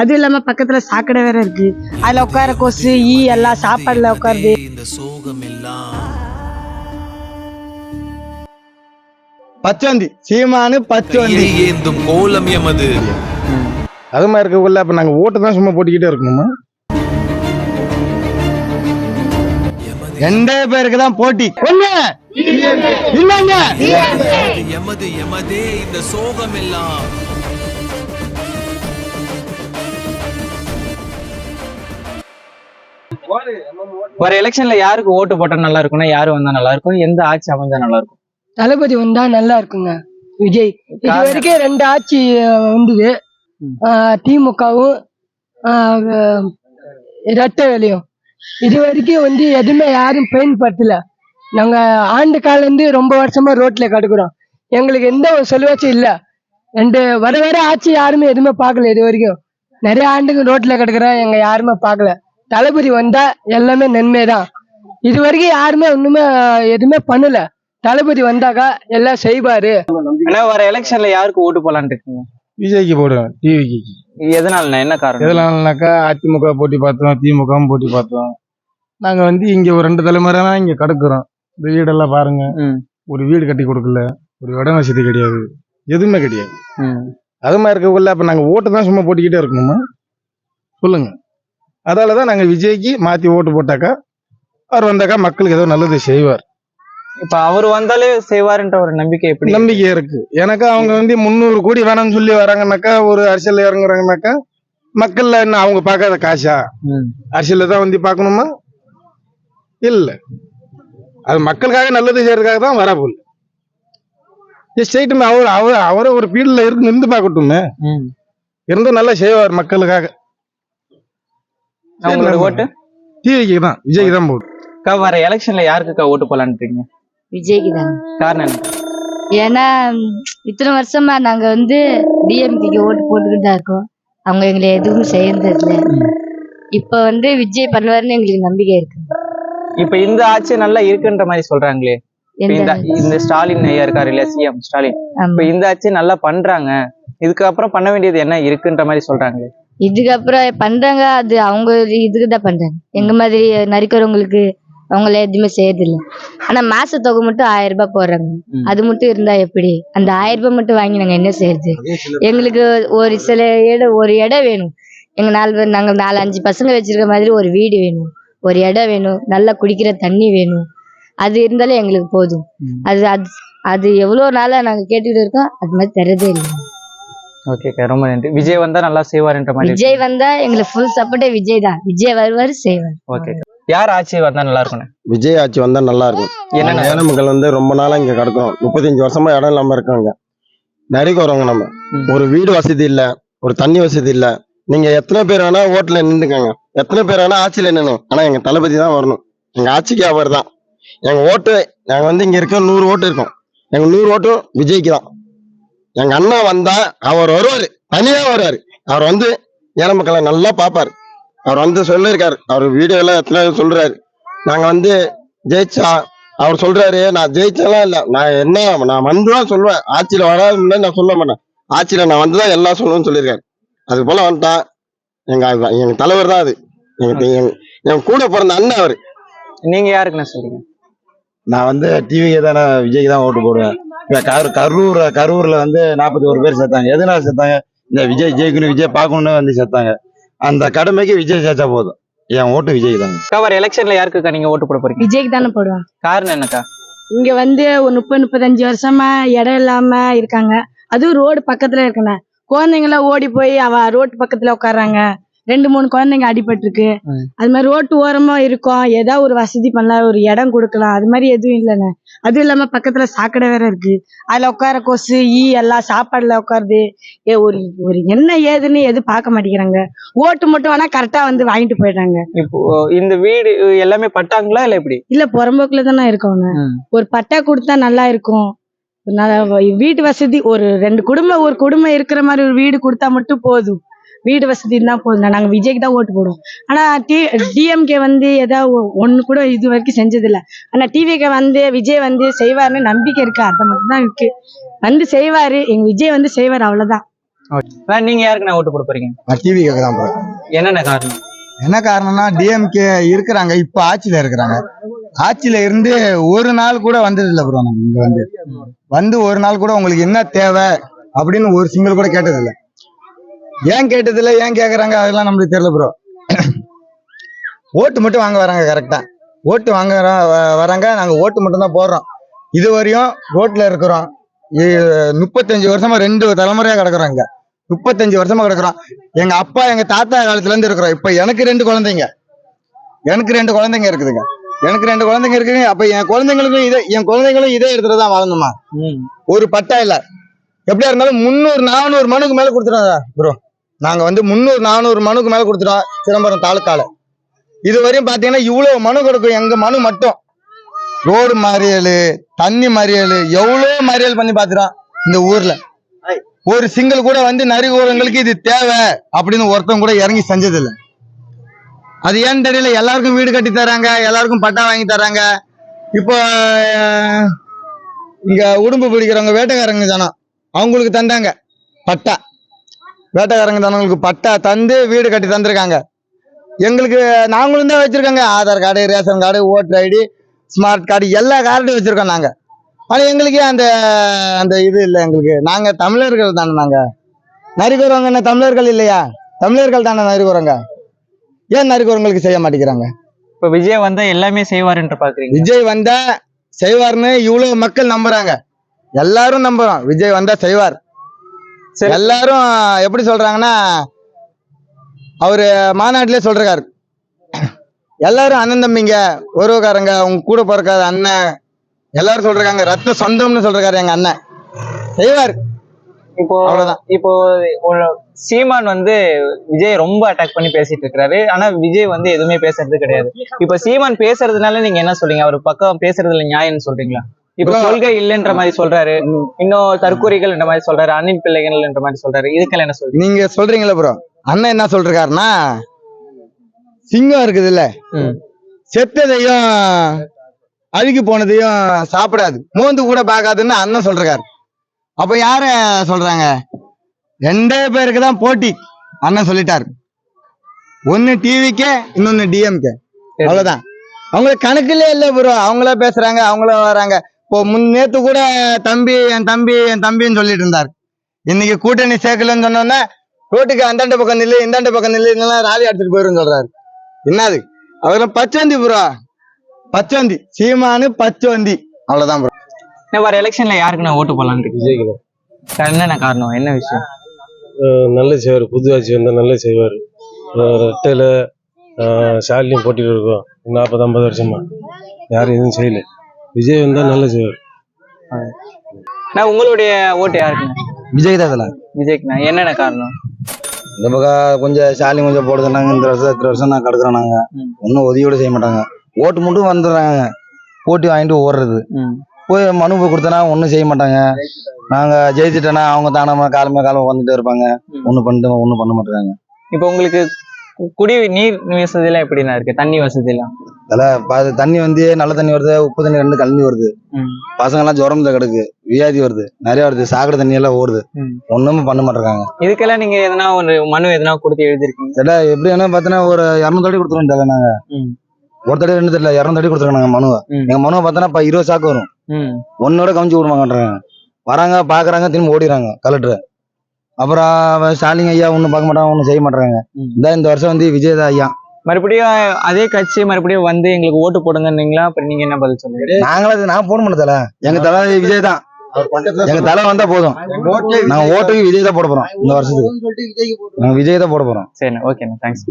அதுவும் இல்லாம பக்கத்துல சாக்கடை வேற இருக்கு. அதுல உட்கார கொசு ஈ எல்லாம் சாப்பாடுல உட்காருது. இந்த சோகம் எல்லாம் பச்சோந்தி சீமானு பச்சோந்தி ஏந்தும் கோலம் எமது. அது மாதிரி இருக்கக்குள்ள அப்ப நாங்க ஓட்டு தான் சும்மா போட்டிக்கிட்டே இருக்கணுமா? ரெண்டே பேருக்கு தான் போட்டி. எமது எமதே இந்த சோகம் எல்லாம். ஒரு எலெக்ஷன்ல யாருக்கு ஓட்டு போட்டா நல்லா இருக்கும்னா யாரு வந்தா நல்லா இருக்கும், எந்த ஆட்சி அமைஞ்சா நல்லா இருக்கும்? தளபதி வந்தா நல்லா இருக்குங்க. விஜய் இது வரைக்கும் 2 ஆட்சி வந்தது. திமுகவும் இரட்டை வேலையும் இது வரைக்கும் எதுவுமே யாரும் பயன்படுத்தல. நாங்க ஆண்டு காலம் இருந்து ரொம்ப வருஷமா ரோட்ல கிடக்குறோம். எங்களுக்கு எந்த ஒரு செல்வாச்சும் இல்ல. வர வர ஆட்சி யாருமே எதுவுமே பார்க்கல. இது வரைக்கும் நிறைய ஆண்டுக்கு ரோட்ல கிடக்குறோம், எங்க யாருமே பார்க்கல. தளபதி வந்தா எல்லாமே நன்மைதான். இது வரைக்கும் யாருமே ஒண்ணுமே எதுவுமே பண்ணல. தளபதி வந்தாக்கா எல்லாம் செய்வாரு. ஆனா வர எலெக்ஷன்ல யாருக்கு ஓட்டு போலான்னு இருக்கீங்க? விஜய்க்கு போடுவேன். டிவிக்கு. எதனாலண்ணா, என்ன காரணம்? எதனாலனாக்கா அதிமுக போட்டி பார்த்தோம், திமுக போட்டி பார்த்தோம். நாங்க இங்க ஒரு 2 தலைமுறை தான் இங்க கிடக்குறோம். இந்த வீடெல்லாம் பாருங்க, ஒரு வீடு கட்டி கொடுக்கல, ஒரு இட வசதி கிடையாது, எதுவுமே கிடையாது. அது மாதிரி இருக்கக்குள்ள அப்ப நாங்க ஓட்டு தான் சும்மா போட்டிக்கிட்டே இருக்கணுமா? சொல்லுங்க. அதாலதான் நாங்க விஜய்க்கு மாத்தி ஓட்டு போட்டாக்கா அவர் வந்தாக்கா மக்களுக்கு ஏதோ நல்லது செய்வார். இப்ப அவர் வந்தாலே செய்வாருன்ற ஒரு நம்பிக்கை எப்படி? நம்பிக்கை இருக்கு எனக்கு. அவங்க 300 கோடி வேணும்னு சொல்லி வராங்கன்னாக்கா, ஒரு அரசியல் இறங்குறாங்கனாக்கா மக்கள்ல என்ன அவங்க பார்க்காத காசா? அரசியல்ல தான் பார்க்கணுமா? இல்ல, அது மக்களுக்காக நல்லது செய்யறதுக்காக தான் வரப்போகுது. ஸ்டேட்மே அவரை ஒரு பீல்ட்ல இருந்து பார்க்கட்டுமே, இருந்து நல்லா செய்வார் மக்களுக்காக. அவங்களோட ஓட்டு டிவிக்கு தான், விஜய்க்கு தான் போடும். வர எலெக்ஷன்ல யாருக்குக்கா ஓட்டு போலான்னு இருக்கீங்க? விஜய்க்கு தான். காரணம் என்ன? ஏன்னா இத்தனை வருஷமா நாங்க டிஎம்கேக்கு ஓட்டு போட்டுக்கிட்டு தான் இருக்கோம். அவங்க எங்களை எதுவும் செய்யறது இல்லை. இப்ப விஜய் பண்ணுவாருன்னு எங்களுக்கு நம்பிக்கை இருக்கு. இப்ப இந்த ஆட்சி நல்லா இருக்குன்ற மாதிரி சொல்றாங்களே. இந்த ஸ்டாலின் ஐயா இருக்காரு இல்லையா, சிஎம் ஸ்டாலின், இப்ப இந்த ஆட்சி நல்லா பண்றாங்க, இதுக்கப்புறம் பண்ண வேண்டியது என்ன இருக்குன்ற மாதிரி சொல்றாங்களே. இதுக்கப்புறம் பண்றாங்க, அது அவங்க இதுக்குதான் பண்றாங்க. எங்க மாதிரி நரிக்கிறவங்களுக்கு அவங்கள எதுவுமே செய்யறதில்லை. ஆனா மாச தொகை மட்டும் 1000 ரூபாய் போடுறாங்க. அது மட்டும் இருந்தா எப்படி? அந்த 1000 ரூபாய் மட்டும் வாங்கி நாங்க என்ன செய்யறது? எங்களுக்கு ஒரு இடம் வேணும். நாங்க 4-5 பசங்க வச்சிருக்க மாதிரி ஒரு வீடு வேணும், ஒரு இடம் வேணும், நல்லா குடிக்கிற தண்ணி வேணும். அது இருந்தாலே எங்களுக்கு போதும். அது அது எவ்வளவு நாளா நாங்க கேட்டுக்கிட்டு இருக்கோம், அது மாதிரி தரதே இல்லை. ஓகே, ரொம்ப நன்றி. விஜய் வந்தா நல்லா செய்வாருன்ற மாதிரி. விஜய் வந்தா எங்களுக்கு ஃபுல் சப்போர்ட்டே விஜய் தான். விஜய் வருவாரு, செய்வார். ஓகே, யார் ஆட்சி வந்தா நல்லா இருக்கும்? விஜய் ஆட்சி வந்தா நல்லா இருக்கும். ஏன்னா மக்கள் ரொம்ப நாளா இங்க கிடக்கும், 35 வருஷமா இடம் இல்லாம இருக்காங்க. நிறைய வரவங்க. நம்ம ஒரு வீடு வசதி இல்ல, ஒரு தண்ணி வசதி இல்ல. நீங்க எத்தனை பேர் வேணா ஓட்டுல நின்றுக்காங்க, எத்தனை பேர் வேணா ஆட்சியில நின்னு, ஆனா எங்க தளபதி தான் வரணும். எங்க ஆட்சிக்கு அவர் தான். எங்க ஓட்டு நாங்க இங்க இருக்க 100 ஓட்டு இருக்கோம். எங்க 100 ஓட்டும் விஜய்க்கு தான். எங்க அண்ணா வந்தா அவர் வருவாரு, தனியா வருவாரு. அவர் ஏழை மக்களை நல்லா பாப்பாரு. அவர் சொல்லிருக்காரு, அவர் வீடியோ எல்லாம் எத்தனை சொல்றாரு. நாங்க ஜெயிச்சா அவர் சொல்றாரு, நான் ஜெயிச்செல்லாம் இல்ல, நான் வந்துதான் சொல்லுவேன். ஆட்சியில வராது முன்னாடி நான் சொல்ல மாட்டேன், ஆட்சியில நான் வந்துதான் எல்லாம் சொல்லுவேன்னு சொல்லியிருக்காரு. அது போல வந்துட்டா எங்க தலைவர் தான். அது எங்க கூட பிறந்த அண்ணன் அவரு. நீங்க யாருக்குன்னு சொல்றீங்க? நான் டிவிக்கு தானே, விஜய்க்கு தான் ஓட்டு போடுவேன். கரூர்ல 41 பேர் செத்தாங்க. எதனால செத்தாங்க? இந்த விஜய் ஜெயிக்கணும், விஜய் பார்க்கணும்னு செத்தாங்க. அந்த கடமைக்கு விஜய் சேர்த்தா போதும். என் ஓட்டு விஜய் தாங்க. வர எலெக்ஷன்ல யாருக்குக்கா நீங்க ஓட்டு போட போறீங்க? விஜய்க்கு தானே போடுவாங்க. காரணம் என்னக்கா? இங்க ஒரு 30-35 வருஷமா இடம் இல்லாம இருக்காங்க. அதுவும் ரோடு பக்கத்துல இருக்கணும். குழந்தைங்க எல்லாம் ஓடி போய் ரோட்டு பக்கத்துல உட்கார்றாங்க. 2-3 குழந்தைங்க அடிபட்டிருக்கு. அது மாதிரி ரோட்டு ஓரமா இருக்கும், ஏதாவது ஒரு வசதி பண்ணலாம், ஒரு இடம் கொடுக்கலாம். அது மாதிரி எதுவும் இல்லைண்ணே. அதுவும் இல்லாம பக்கத்துல சாக்கடை வேற இருக்கு. அதுல உட்கார கொசு ஈ எல்லாம் சாப்பாடுல உட்காருது. ஒரு என்ன ஏதுன்னு எதுவும் பார்க்க மாட்டேங்கிறாங்க. ஓட்டு மட்டும் வேணா கரெக்டா வாங்கிட்டு போயிடுறாங்க. இப்போ இந்த வீடு எல்லாமே பட்டாங்களா இல்ல எப்படி? இல்ல, புறம்போக்குல தானே இருக்கவங்க. ஒரு பட்டா கொடுத்தா நல்லா இருக்கும். வீட்டு வசதி ஒரு 2 குடும்பம், ஒரு குடும்பம் இருக்கிற மாதிரி ஒரு வீடு கொடுத்தா மட்டும் போதும். வீடு வசதி தான் போதும். நாங்க விஜய்க்கு தான் ஓட்டு போடுவோம். ஆனா டிஎம்கே ஏதாவது ஒண்ணு கூட இது வரைக்கும் செஞ்சது இல்ல. ஆனா டிவிக்கு விஜய் செய்வாருன்னு நம்பிக்கை இருக்கு. அது மட்டும் தான் இருக்கு. செய்வாரு, எங்க விஜய் செய்வாரு, அவ்வளவுதான். நீங்க யாருக்கு நான் ஓட்டு போட போறீங்க? நான் டிவிக்கு தான் ப்ரோ. என்னென்ன காரணம்? என்ன காரணம்னா டிஎம்கே இருக்கிறாங்க, இப்ப ஆட்சியில இருக்கிறாங்க. ஆட்சியில இருந்து ஒரு நாள் கூட வந்தது இல்ல ப்ரோ. நம்ம இங்க வந்து ஒரு நாள் கூட உங்களுக்கு என்ன தேவை அப்படின்னு ஒரு சிங்கிள் கூட கேட்டது இல்ல. ஏன் கேட்டது இல்ல, ஏன் கேக்குறாங்க அதெல்லாம் நம்மளுக்கு தெரியல ப்ரோ. ஓட்டு மட்டும் வாங்க வராங்க, கரெக்டா ஓட்டு வாங்க வராங்க. நாங்க ஓட்டு மட்டும் தான் போடுறோம். இதுவரையும் ரோட்ல இருக்கிறோம். 35 வருஷமா 2 தலைமுறையா கிடக்குறோம் இங்க. 35 வருஷமா கிடக்குறோம். எங்க அப்பா எங்க தாத்தா காலத்துல இருந்து இருக்கிறோம். இப்ப எனக்கு 2 குழந்தைங்க இருக்குதுங்க. எனக்கு 2 குழந்தைங்க இருக்குங்க. அப்ப என் குழந்தைங்களும் இதே இடத்துல தான் வாழணுமா? ஒரு பட்டா இல்ல. எப்படியா இருந்தாலும் 300-400 மனுக்கு மேல கொடுத்துட்டோம் ப்ரோ. நாங்க 300-400 மனுக்கு மேல கொடுத்துட்டோம் சிதம்பரம் தாலுக்கால. இதுவரையும் பாத்தீங்கன்னா இவ்வளவு மனு கொடுக்கும். எங்க மனு மட்டும் ரோடு மறியல், தண்ணி மறியல், எவ்வளவு மறியல் பண்ணி பாத்துட்டோம். இந்த ஊர்ல ஒரு சிங்கிள் கூட நரிகோரங்களுக்கு இது தேவை அப்படின்னு ஒருத்தவங்க கூட இறங்கி செஞ்சது இல்லை. அது ஏன்னு தெரியல. எல்லாருக்கும் வீடு கட்டி தராங்க, எல்லாருக்கும் பட்டா வாங்கி தராங்க. இப்போ இங்க உடும்பு பிடிக்கிறவங்க வேட்டைக்காரங்க தானே, அவங்களுக்கு தந்தாங்க பட்டா. வேட்டைக்காரங்க தானவங்களுக்கு பட்டா தந்து வீடு கட்டி தந்திருக்காங்க. எங்களுக்கு நாங்களும் தான் வச்சிருக்காங்க. Aadhaar card, ration card, voter ID, smart card, எல்லா கார்டும் வச்சிருக்கோம் நாங்க. ஆனா எங்களுக்கே அந்த இது இல்லை எங்களுக்கு. நாங்க தமிழர்கள் தானே. நாங்க நரிக்குறவங்க என்ன தமிழர்கள் இல்லையா? தமிழர்கள் தானே நரிக்குறவங்க. ஏன் நரிக்குறவங்களுக்கு செய்ய மாட்டேங்கிறாங்க? இப்ப விஜய் வந்தா எல்லாமே செய்வாருன்னு பாக்குறீங்க? விஜய் வந்தா செய்வார்னு இவ்வளவு மக்கள் நம்புறாங்க. எல்லாரும் நம்புறோம் விஜய் வந்தா செய்வார். எல்லாரும் எப்படி சொல்றாங்கன்னா, அவரு மாநாட்டிலே சொல்றாரு, எல்லாரும் அண்ணன் தம்பிங்க, உறவுக்காரங்க, உங்க கூட பிறக்காத அண்ணன், எல்லாரும் சொல்றாங்க, ரத்த சொந்தம்னு சொல்றாரு எங்க அண்ணன். செய்வார். இப்போ அவ்வளவுதான். இப்போ சீமான் விஜய் ரொம்ப அட்டாக் பண்ணி பேசிட்டு இருக்காரு. ஆனா விஜய் எதுவுமே பேசுறது கிடையாது. இப்ப சீமான் பேசுறதுனால நீங்க என்ன சொல்றீங்க? அவர் பக்கம் பேசுறதுல நியாயம்னு சொல்றீங்களா? இப்ப கொள்கை இல்லைன்ற மாதிரி சொல்றாரு, இன்னும் தற்கொலைகள் என்ற மாதிரி சொல்றாரு, அணில் பிள்ளைகள் என்ற மாதிரி சொல்றாரு. இதுக்கெல்லாம் என்ன சொல்றீங்க? நீங்க சொல்றீங்களா ப்ரோ? அண்ணன் என்ன சொல்றாருன்னா, சிங்கம் இருக்குது இல்ல, செத்ததையும் அழுகி போனதையும் சாப்பிடாது, மோந்து கூட பார்க்காதுன்னு அண்ணன் சொல்றாரு. அப்ப யார சொல்றாங்க? 2 பேருக்கு தான் போட்டி. அண்ணன் சொல்லிட்டாரு. ஒன்னு டிவிக்கே, இன்னொன்னு டிஎம்கே. அவ்வளவுதான். அவங்களுக்கு கணக்குல இல்ல ப்ரோ. அவங்கள பேசுறாங்க, அவங்கள வராங்க. இப்போ நேத்து கூட என் தம்பின்னு சொல்லிட்டு இருந்தாரு. இன்னைக்கு கூட்டணி சேர்க்கலன்னு சொன்னோன்னா, ரோட்டுக்கு அந்தாண்ட பக்கம் நில்லு, இந்தாண்ட பக்கம் நில்லு, இதெல்லாம் ராலி அடிச்சுட்டு போயிரும் சொல்றாரு. என்னது? அவரெல்லாம் பச்சவந்தி ப்ரோ. பச்சவந்தி சீமானு பச்சவந்தி. அவ்வளவுதான் ப்ரோ. வர எலெக்ஷன்ல யாருக்கு நான் ஓட்டு போடலான்னு இருக்கு? விஜய்க்கு. என்னென்ன காரணம், என்ன விஷயம்? நல்ல செய்வார். புது ஆட்சி வந்தால் நல்ல செய்வார். ரெட்டையில ஷாலினியும் போட்டிட்டு இருக்கோம் 40-50 வருஷமா, யாரும் எதுவும் செய்யல. விஜய் வந்தால் நல்ல செய்வார். உங்களுடைய ஓட்டு யாருக்குண்ணா? விஜய் தான். விஜய்க்குண்ணா. என்னென்ன காரணம்? இந்த பக்கம் கொஞ்சம் ஷாலினி கொஞ்சம் போட சொன்னாங்க. இந்த வருஷம் நான் கிடக்குறோம். நாங்க ஒன்னும் உதவியோட செய்ய மாட்டாங்க. ஓட்டு மட்டும் வந்துடுறாங்க, போட்டி வாங்கிட்டு ஓடுறது. போய் மனு கொடுத்தனா ஒன்றும் செய்ய மாட்டாங்க. நாங்க ஜெயிச்சுட்டோன்னா அவங்க தானமா காலமே வந்துட்டே இருப்பாங்க. ஒன்றும் பண்ண மாட்டாங்க. இப்போ உங்களுக்கு குடி நீர் வசதி எல்லாம் எப்படின்னா இருக்கு? தண்ணி வசதி எல்லாம் தண்ணி நல்ல தண்ணி வருது, உப்பு தண்ணி 2 கலந்து வருது. பசங்க எல்லாம் ஜுரம்ல கிடக்கு, வியாதி வருது, நிறைய வருது. சாக்கடை தண்ணி எல்லாம் ஓடுது, ஒண்ணுமே பண்ண மாட்டாங்க. இதுக்கெல்லாம் நீங்க எதனா ஒரு மனு எதனா கொடுத்து எழுதிருக்கீங்க? எப்படி என்ன பாத்தீங்கன்னா ஒரு 200 அடி கொடுத்துருவோம். நாங்க ஒரு தடவை 2 தெரியல 200 அடி கொடுத்துருக்கோம் நாங்க மனுவை. எங்க மனுவை பார்த்தோன்னா 20 சாக்கு வரும். ஒன்னோட கமிச்சு விடுவாங்கன்றாங்க. வராங்க, பாக்குறாங்க, திரும்ப ஓடிடுறாங்க கலெக்டர். அப்புறம் ஸ்டாலின் ஐயா ஒன்னும் பார்க்க மாட்டாங்க, ஒன்னும் செய்ய மாட்டாங்க. இந்த வருஷம் விஜய் தான் ஐயா. மறுபடியும் அதே கட்சி மறுபடியும் எங்களுக்கு ஓட்டு போடுங்கன்னீங்களா? அப்புறம் நீங்க என்ன பதில் சொல்லுங்க? நான் போட மாட்டேன் தலை. எங்க தலை விஜய் தான். எங்க தலை வந்தா போதும். நாங்க ஓட்டுக்கு விஜய் தான் போட போறோம். இந்த வருஷத்துக்கு நாங்க விஜய் தான் போட போறோம். சரி, ஓகேண்ணா, தேங்க்ஸ்.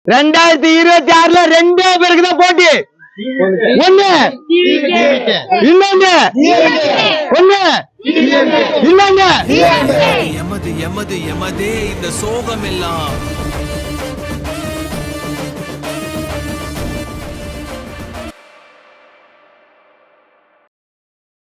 2026ல 2 பேருக்கு தான் போட்டி. ஒண்ணு இன்னொன்னு, ஒண்ணு இன்னொன்னு. எமது எமது எமதே இந்த சோகம் எல்லாம்